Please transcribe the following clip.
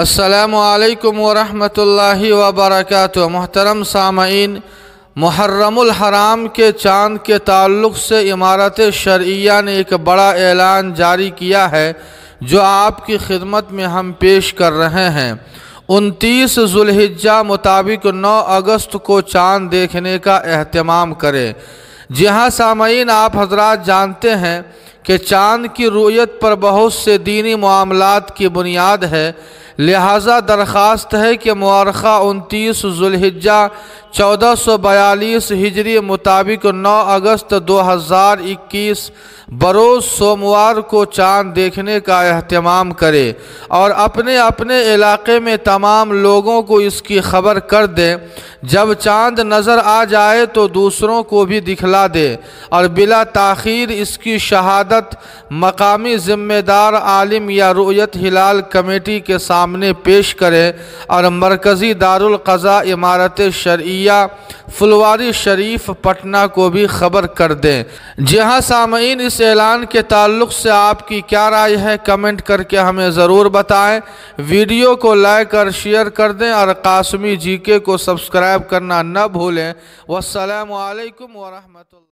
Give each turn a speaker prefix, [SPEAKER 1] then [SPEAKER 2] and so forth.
[SPEAKER 1] السلام علیکم ورحمۃ اللہ وبرکاتہ۔ محترم سامعین، محرم الحرام کے چاند کے تعلق سے امارت شرعیہ نے ایک بڑا اعلان جاری کیا ہے جو آپ کی خدمت میں ہم پیش کر رہے ہیں۔ 29 ذو الحجہ مطابق 9 اگست کو چاند دیکھنے کا اہتمام کریں۔ جی ہاں سامعین، آپ حضرات جانتے ہیں کہ چاند کی رؤیت پر بہت سے دینی معاملات کی بنیاد ہے، لہٰذا درخواست ہے کہ مؤرخہ 29 ذو الحجہ 1442 ہجری مطابق 9 اگست 2021 بروز سوموار کو چاند دیکھنے کا اہتمام کرے اور اپنے اپنے علاقے میں تمام لوگوں کو اس کی خبر کر دیں۔ جب چاند نظر آ جائے تو دوسروں کو بھی دکھلا دے اور بلا تاخیر اس کی شہادت مقامی ذمہ دار عالم یا رؤیت ہلال کمیٹی کے سامنے پیش کرے اور مرکزی دارالقضاء امارت شرعیہ فلواری شریف پٹنہ کو بھی خبر کر دیں۔ جی ہاں سامعین، اس اعلان کے تعلق سے آپ کی کیا رائے ہے کمنٹ کر کے ہمیں ضرور بتائیں۔ ویڈیو کو لائک اور شیئر کر دیں اور قاسمی جی کے کو سبسکرائب کرنا نہ بھولیں۔ والسلام علیکم ورحمۃ اللہ۔